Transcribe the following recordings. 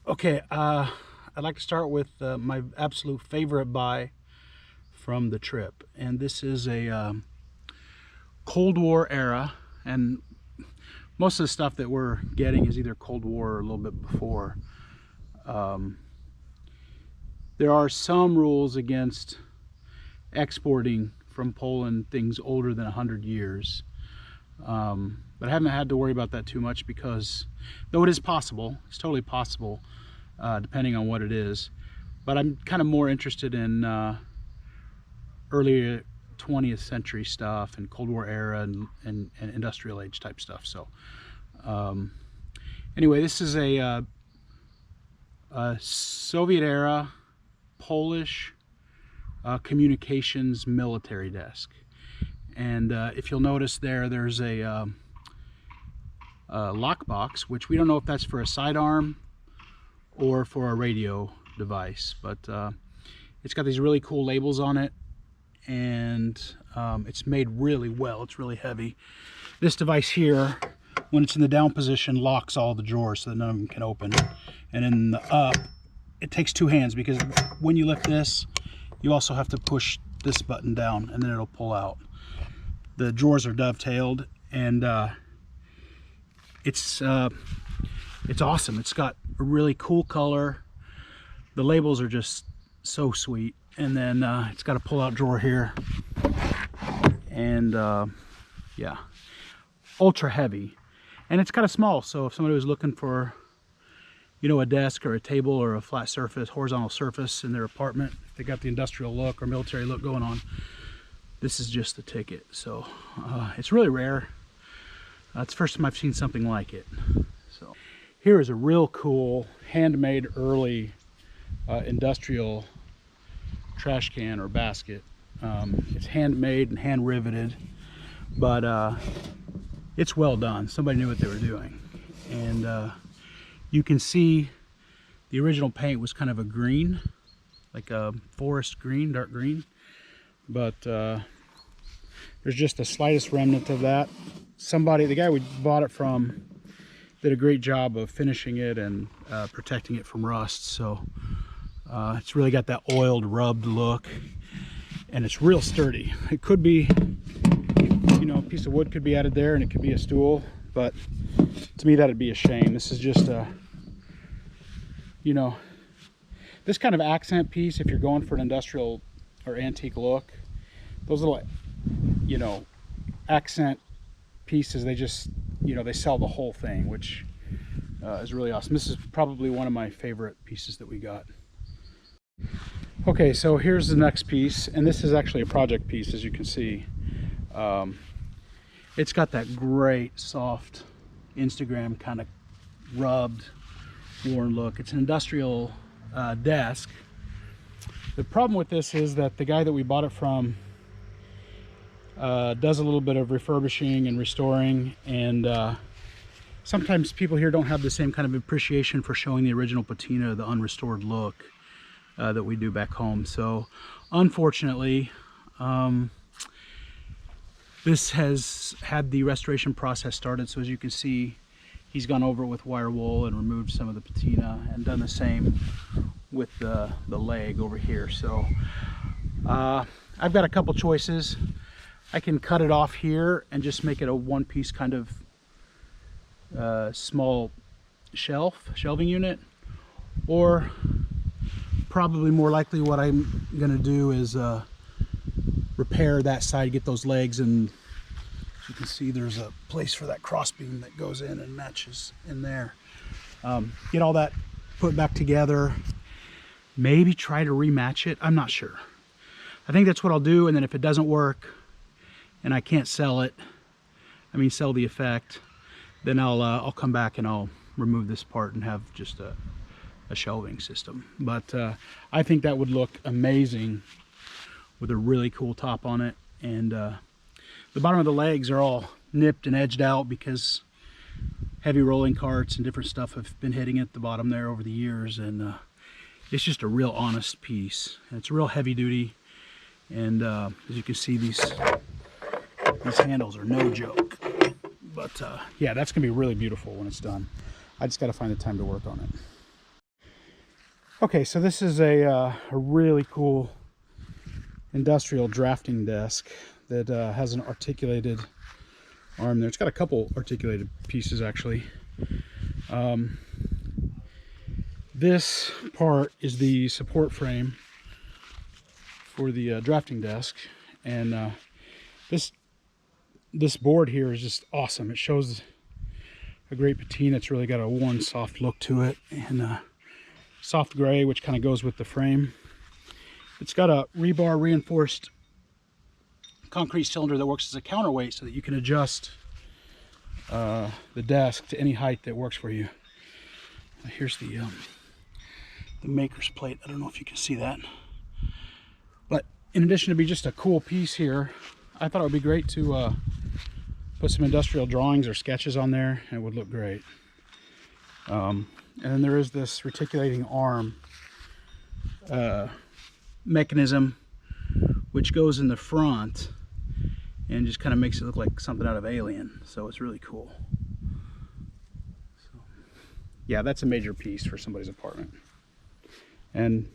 Okay, I'd like to start with my absolute favorite buy from the trip, and this is a Cold War era, and most of the stuff that we're getting is either Cold War or a little bit before. There are some rules against exporting from Poland things older than 100 years, but I haven't had to worry about that too much because, though it is possible, it's totally possible, depending on what it is. But I'm kind of more interested in early 20th century stuff and Cold War era and industrial age type stuff. So anyway, this is a Soviet era Polish communications military desk. And if you'll notice there's a lockbox, which we don't know if that's for a sidearm or for a radio device, but it's got these really cool labels on it, and it's made really well. It's really heavy. This device here, when it's in the down position, locks all the drawers so that none of them can open, and in the up, it takes two hands, because when you lift this, you also have to push this button down and then it'll pull out. The drawers are dovetailed, and it's awesome. It's got a really cool color. The labels are just so sweet, and then it's got a pull-out drawer here, and yeah, ultra heavy, and it's kind of small. So if somebody was looking for, you know, a desk or a table or a flat surface, horizontal surface in their apartment, if they got the industrial look or military look going on, this is just the ticket. So it's really rare. It's the first time I've seen something like it. So here is a real cool handmade early industrial trash can or basket. It's handmade and hand riveted, but it's well done. Somebody knew what they were doing. And you can see the original paint was kind of a green, like a forest green, dark green, but there's just the slightest remnant of that. The guy we bought it from, did a great job of finishing it and protecting it from rust. So it's really got that oiled, rubbed look, and it's real sturdy. It could be, you know, a piece of wood could be added there and it could be a stool, but to me that'd be a shame. This is just a, you know, this kind of accent piece, if you're going for an industrial or antique look, those little, you know, accent pieces, they just, you know, they sell the whole thing, which is really awesome. This is probably one of my favorite pieces that we got. Okay, so here's the next piece, and this is actually a project piece, as you can see. It's got that great soft Instagram kind of rubbed, worn look. It's an industrial desk. The problem with this is that the guy that we bought it from does a little bit of refurbishing and restoring, and sometimes people here don't have the same kind of appreciation for showing the original patina, the unrestored look that we do back home. So unfortunately, this has had the restoration process started. So as you can see, he's gone over it with wire wool and removed some of the patina, and done the same with the leg over here. So I've got a couple choices. I can cut it off here and just make it a one-piece kind of small shelving unit, or probably more likely what I'm gonna do is repair that side, get those legs, and as you can see there's a place for that cross beam that goes in and matches in there. Get all that put back together, maybe try to rematch it. I'm not sure. I think that's what I'll do, and then if it doesn't work and I can't sell it, I mean sell the effect, then I'll come back and I'll remove this part and have just a shelving system. But I think that would look amazing with a really cool top on it. And the bottom of the legs are all nipped and edged out because heavy rolling carts and different stuff have been hitting at the bottom there over the years, and it's just a real honest piece, and it's real heavy duty. And as you can see, these handles are no joke. But yeah, that's gonna be really beautiful when it's done. I just got to find the time to work on it. Okay, so this is a really cool industrial drafting desk that has an articulated arm there. It's got a couple articulated pieces actually. This part is the support frame for the drafting desk, and this board here is just awesome. It shows a great patina. It's really got a worn, soft look to it, and soft gray, which kind of goes with the frame. It's got a rebar reinforced concrete cylinder that works as a counterweight so that you can adjust the desk to any height that works for you. Here's the maker's plate. I don't know if you can see that, but in addition to be just a cool piece here, I thought it would be great to put some industrial drawings or sketches on there, and it would look great. And then there is this reticulating arm mechanism which goes in the front and just kind of makes it look like something out of Alien, so it's really cool. So, yeah, that's a major piece for somebody's apartment. And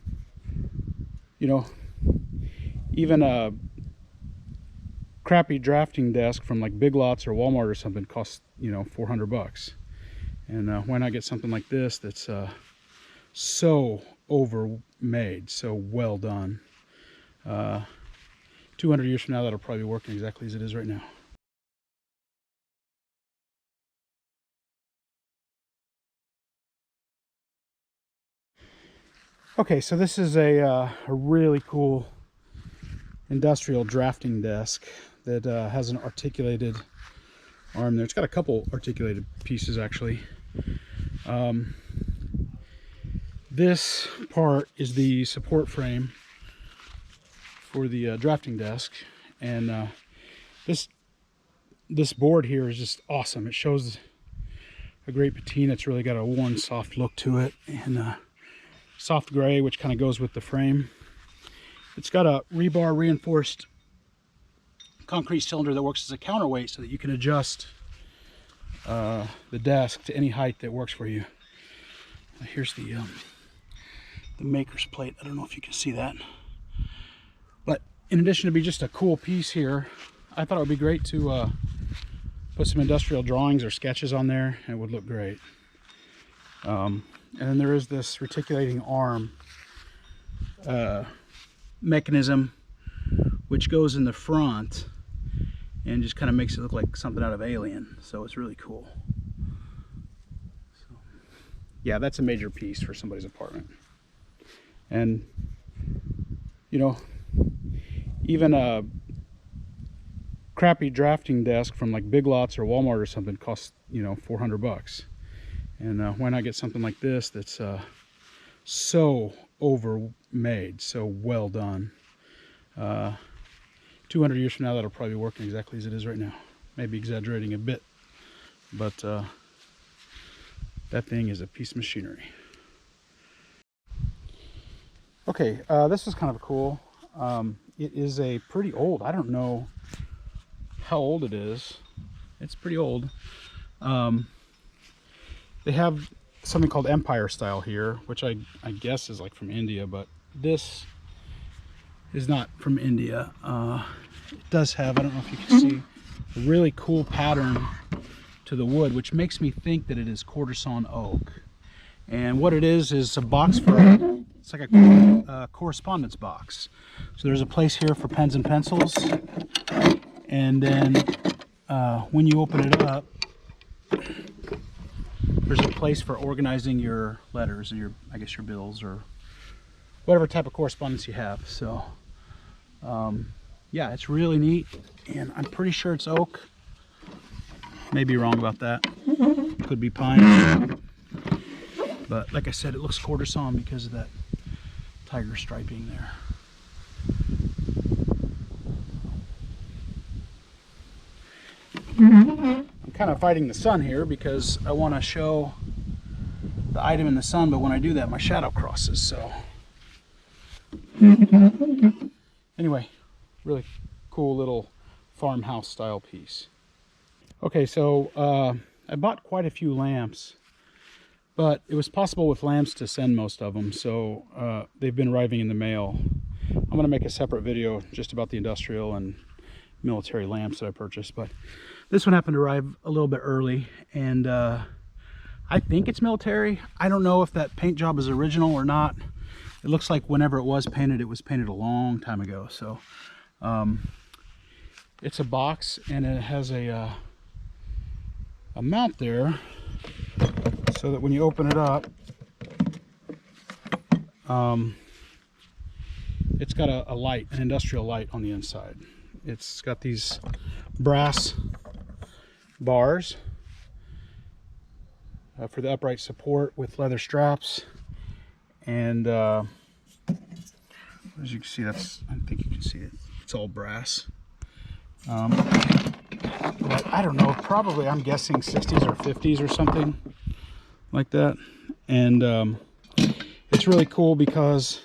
you know, even a crappy drafting desk from like Big Lots or Walmart or something costs, you know, $400. And why not get something like this that's so over-made, so well done. 200 years from now, that'll probably be working exactly as it is right now. Okay, so this is a really cool industrial drafting desk that has an articulated arm there. It's got a couple articulated pieces actually. This part is the support frame for the drafting desk, and this board here is just awesome. It shows a great patina. It's really got a worn, soft look to it, and soft gray, which kind of goes with the frame. It's got a rebar reinforced concrete cylinder that works as a counterweight so that you can adjust the desk to any height that works for you. Here's the maker's plate. I don't know if you can see that, but in addition to be just a cool piece here, I thought it would be great to put some industrial drawings or sketches on there, and it would look great. And then there is this reticulating arm mechanism which goes in the front and just kind of makes it look like something out of Alien, so it's really cool. So, yeah, that's a major piece for somebody's apartment. And you know, even a crappy drafting desk from like Big Lots or Walmart or something costs, you know, $400. And why not get something like this that's so over-made, so well done. 200 years from now, that'll probably be working exactly as it is right now. Maybe exaggerating a bit, but that thing is a piece of machinery. Okay, this is kind of cool. It is a pretty old, I don't know how old it is. It's pretty old. They have something called Empire style here, which I guess is like from India, but this is not from India. It does have, I don't know if you can see, a really cool pattern to the wood, which makes me think that it is quarter sawn oak. And what it is a box for, it's like a correspondence box. So there's a place here for pens and pencils, and then when you open it up, there's a place for organizing your letters and your, I guess, your bills or whatever type of correspondence you have. So yeah, it's really neat, and I'm pretty sure it's oak. May be wrong about that. Could be pine. But like I said, it looks quarter sawn because of that tiger striping there. I'm kind of fighting the sun here because I want to show the item in the sun, but when I do that, my shadow crosses. So anyway, really cool little farmhouse style piece. Okay, so I bought quite a few lamps but it was possible with lamps to send most of them, so they've been arriving in the mail. I'm going to make a separate video just about the industrial and military lamps that I purchased, but this one happened to arrive a little bit early, and I think it's military. I don't know if that paint job is original or not. It looks like whenever it was painted a long time ago. So it's a box, and it has a mount there so that when you open it up, it's got a light, an industrial light on the inside. It's got these brass bars for the upright support with leather straps, and as you can see, I think you can see it, it's all brass. But I don't know, probably, I'm guessing 60s or 50s or something like that. And it's really cool because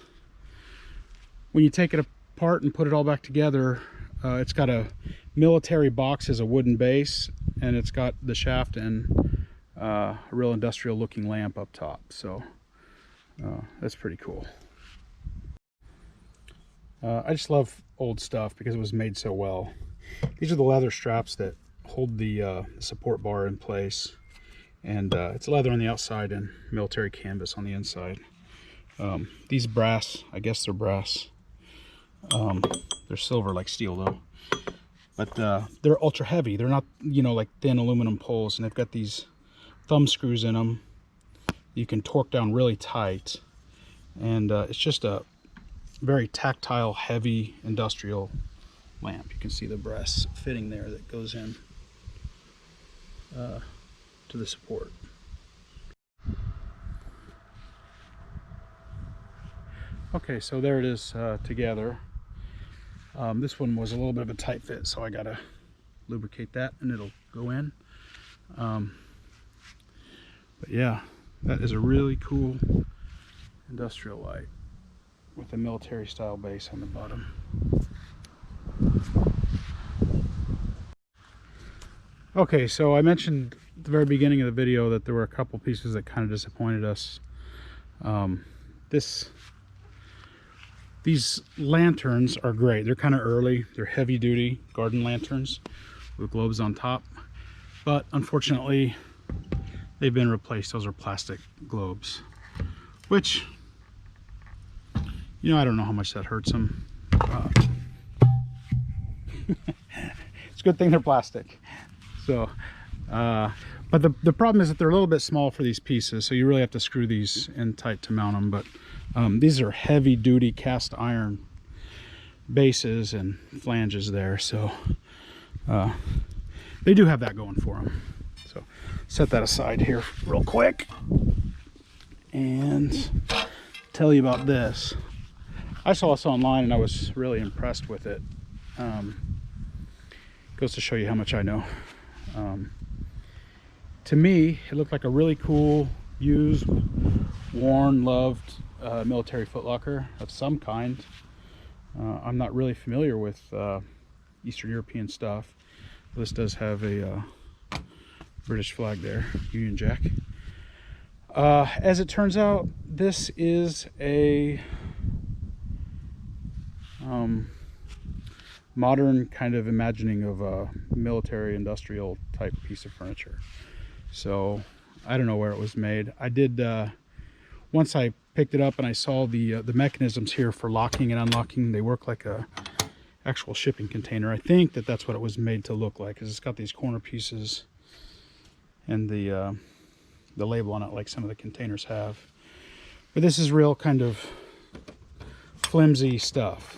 when you take it apart and put it all back together, it's got a military box as a wooden base, and it's got the shaft and a real industrial looking lamp up top. So that's pretty cool. I just love old stuff because it was made so well. These are the leather straps that hold the support bar in place, and it's leather on the outside and military canvas on the inside. These brass, I guess they're brass. They're silver like steel though, but they're ultra heavy. They're not, you know, like thin aluminum poles, and they've got these thumb screws in them. You can torque down really tight, and it's just a very tactile, heavy industrial lamp. You can see the brass fitting there that goes in to the support. Okay, so there it is together. This one was a little bit of a tight fit, so I gotta lubricate that and it'll go in. But yeah, that is a really cool industrial light with a military style base on the bottom. Okay, so I mentioned at the very beginning of the video that there were a couple pieces that kind of disappointed us. These lanterns are great. They're kind of early. They're heavy duty garden lanterns with globes on top, but unfortunately they've been replaced. Those are plastic globes, which, you know, I don't know how much that hurts them. It's a good thing they're plastic. So but the problem is that they're a little bit small for these pieces, so you really have to screw these in tight to mount them. But these are heavy duty cast iron bases and flanges there, so they do have that going for them. So set that aside here real quick and tell you about this. I saw this online and I was really impressed with it. Goes to show you how much I know. To me, it looked like a really cool, used, worn, loved military footlocker of some kind. I'm not really familiar with Eastern European stuff. This does have a British flag there, Union Jack. As it turns out, this is a modern kind of imagining of a military industrial type piece of furniture. So I don't know where it was made. I did once I picked it up and I saw the mechanisms here for locking and unlocking. They work like a actual shipping container. I think that that's what it was made to look like, because it's got these corner pieces and the label on it like some of the containers have. But this is real kind of flimsy stuff.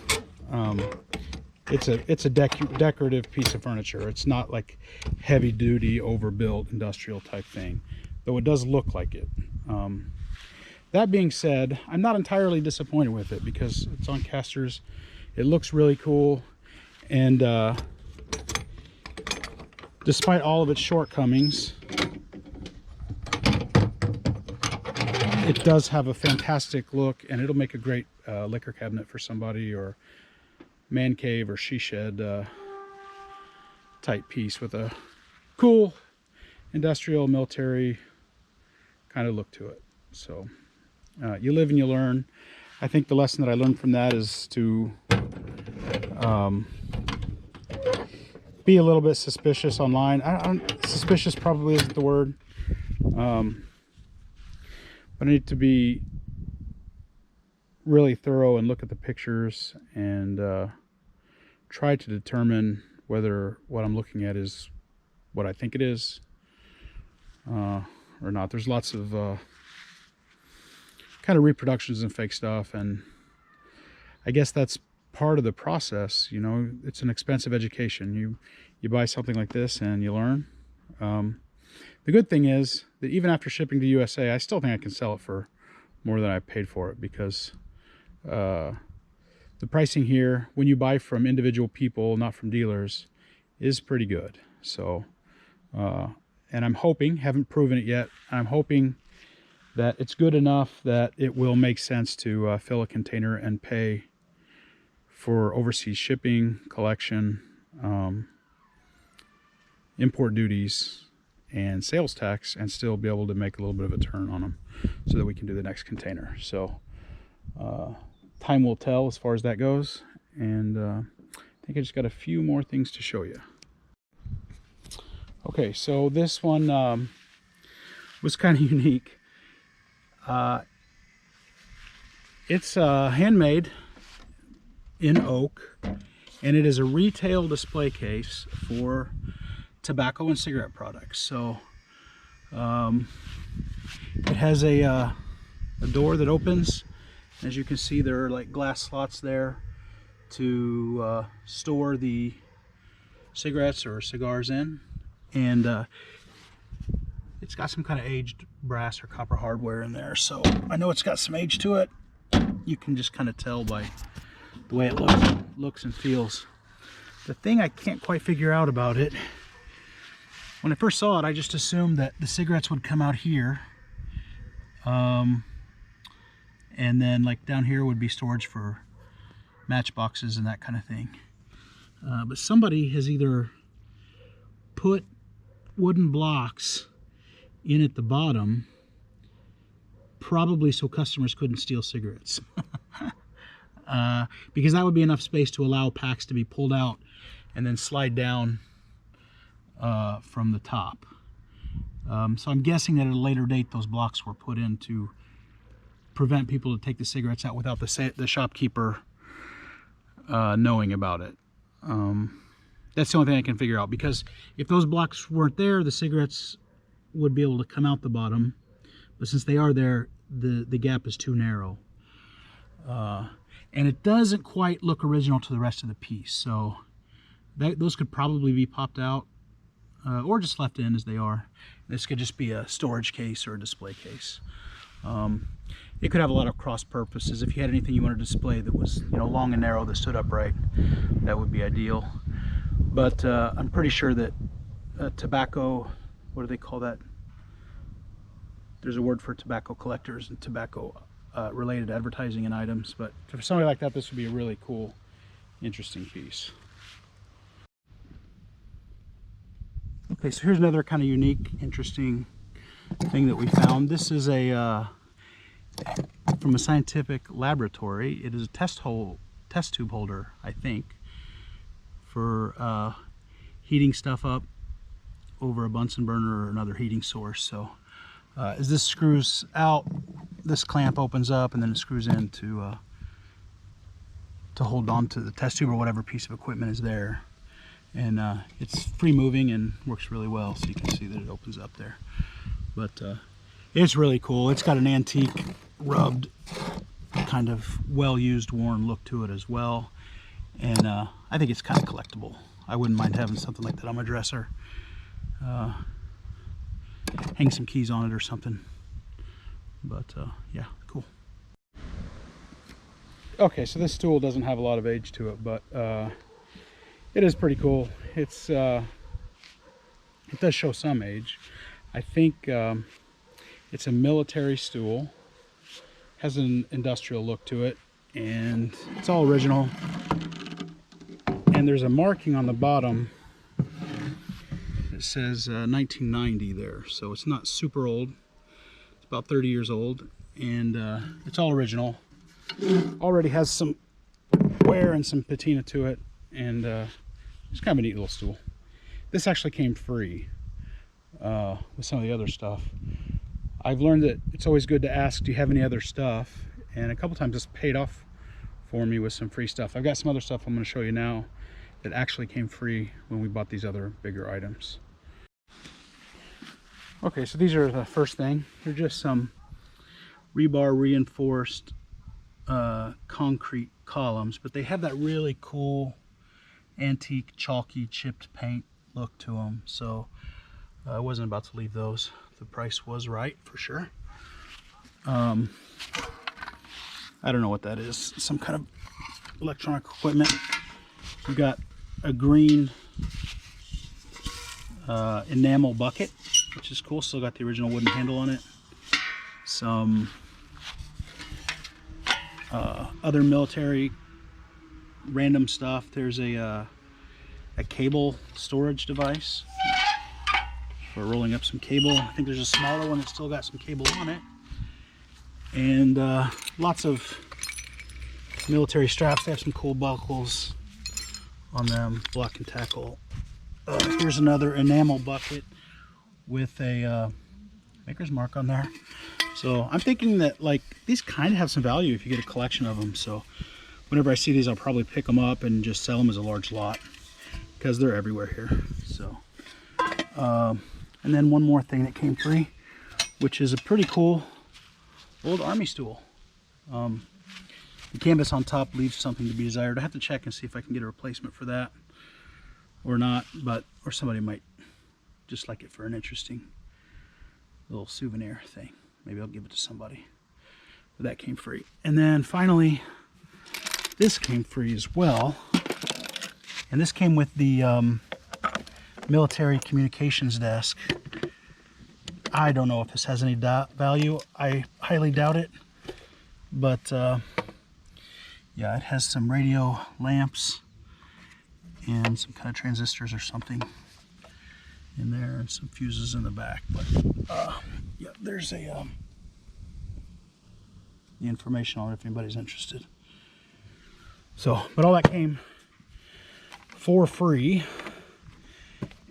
It's a decorative piece of furniture. It's not like heavy duty overbuilt industrial type thing, though it does look like it. That being said, I'm not entirely disappointed with it because it's on casters. It looks really cool, and despite all of its shortcomings, it does have a fantastic look, and it'll make a great liquor cabinet for somebody, or man cave or she shed type piece with a cool industrial military kind of look to it. So you live and you learn. I think the lesson that I learned from that is to be a little bit suspicious online. Suspicious probably isn't the word, but I need to be really thorough and look at the pictures and try to determine whether what I'm looking at is what I think it is or not. There's lots of kind of reproductions and fake stuff, and I guess that's part of the process. You know, it's an expensive education. You buy something like this and you learn. The good thing is that even after shipping to USA, I still think I can sell it for more than I paid for it, because the pricing here, when you buy from individual people, not from dealers, is pretty good. So and I'm hoping, haven't proven it yet, I'm hoping that it's good enough that it will make sense to fill a container and pay for overseas shipping, collection, import duties, and sales tax, and still be able to make a little bit of a turn on them so that we can do the next container. So time will tell as far as that goes, and I think I just got a few more things to show you. Okay, so this one was kind of unique. It's handmade in oak, and it is a retail display case for tobacco and cigarette products. So it has a door that opens. As you can see, there are like glass slots there to store the cigarettes or cigars in, and it's got some kind of aged brass or copper hardware in there, so I know it's got some age to it. You can just kind of tell by the way it looks and feels. The thing I can't quite figure out about it, when I first saw it, I just assumed that the cigarettes would come out here, and then like down here would be storage for matchboxes and that kind of thing. But somebody has either put wooden blocks in at the bottom, probably so customers couldn't steal cigarettes. Because that would be enough space to allow packs to be pulled out and then slide down from the top. So I'm guessing that at a later date those blocks were put in to prevent people to take the cigarettes out without the shopkeeper knowing about it. That's the only thing I can figure out, because if those blocks weren't there, the cigarettes would be able to come out the bottom, but since they are there, the gap is too narrow, and it doesn't quite look original to the rest of the piece. So those could probably be popped out or just left in as they are. This could just be a storage case or a display case. It could have a lot of cross purposes. If you had anything you wanted to display that was, you know, long and narrow that stood upright, that would be ideal. But I'm pretty sure that tobacco, what do they call that? There's a word for tobacco collectors and tobacco related advertising and items, but for somebody like that, this would be a really cool, interesting piece. Okay, so here's another kind of unique, interesting thing that we found. This is a from a scientific laboratory. It is a test tube holder, I think, for heating stuff up over a Bunsen burner or another heating source. So as this screws out, this clamp opens up, and then it screws in to hold on to the test tube or whatever piece of equipment is there. And it's free moving and works really well, so you can see that it opens up there. But it's really cool. It's got an antique, rubbed, kind of well-used, worn look to it as well. And I think it's kind of collectible. I wouldn't mind having something like that on my dresser. Hang some keys on it or something. But yeah, cool. Okay, so this tool doesn't have a lot of age to it, but it is pretty cool. It's it does show some age. I think it's a military stool. Has an industrial look to it, and it's all original. And there's a marking on the bottom that says 1990 there, so it's not super old. It's about 30 years old, and it's all original. Already has some wear and some patina to it, and it's kind of a neat little stool. This actually came free with some of the other stuff. I've learned that it's always good to ask, do you have any other stuff? And a couple times it's paid off for me with some free stuff. I've got some other stuff I'm going to show you now that actually came free when we bought these other bigger items. Okay, so these are the first thing. They're just some rebar reinforced concrete columns, but they have that really cool antique chalky chipped paint look to them. So I wasn't about to leave those. The price was right for sure. I don't know what that is. Some kind of electronic equipment. We got a green enamel bucket, which is cool. Still got the original wooden handle on it. Some other military random stuff. There's a cable storage device for rolling up some cable. I think there's a smaller one that's still got some cable on it. And lots of military straps. They have some cool buckles on them, block and tackle. Here's another enamel bucket with a maker's mark on there. So I'm thinking that like these kind of have some value if you get a collection of them. So whenever I see these, I'll probably pick them up and just sell them as a large lot because they're everywhere here. So and then one more thing that came free, which is a pretty cool old army stool. The canvas on top leaves something to be desired. I have to check and see if I can get a replacement for that or not, or somebody might just like it for an interesting little souvenir thing. Maybe I'll give it to somebody. But that came free. And then finally, this came free as well. And this came with the military communications desk. I don't know if this has any value. I highly doubt it. But yeah, it has some radio lamps and some kind of transistors or something in there, and some fuses in the back. But yeah, there's the information on it if anybody's interested. So, but all that came for free,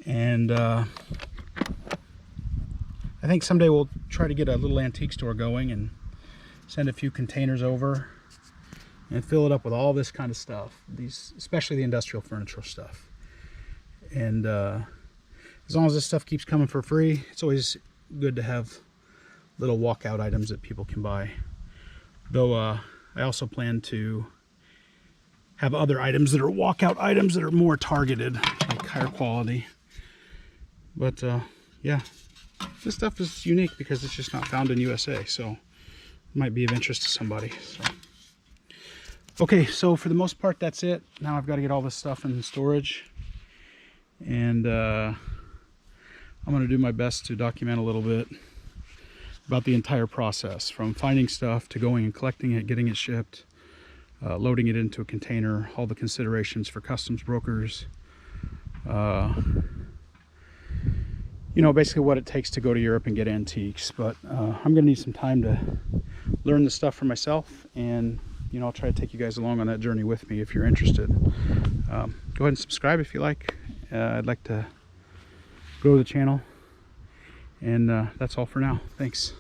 and I think someday we'll try to get a little antique store going and send a few containers over and fill it up with all this kind of stuff, these, especially the industrial furniture stuff. And as long as this stuff keeps coming for free, it's always good to have little walkout items that people can buy. Though I also plan to have other items that are walkout items that are more targeted, like higher quality. But yeah, this stuff is unique because it's just not found in USA, so it might be of interest to somebody. So. Okay, so for the most part, that's it. Now I've got to get all this stuff in storage, and I'm going to do my best to document a little bit about the entire process, from finding stuff to going and collecting it, getting it shipped, loading it into a container, all the considerations for customs brokers, you know, basically what it takes to go to Europe and get antiques. But I'm gonna need some time to learn the stuff for myself, and you know, I'll try to take you guys along on that journey with me if you're interested. Go ahead and subscribe if you like. I'd like to grow the channel, and that's all for now. Thanks.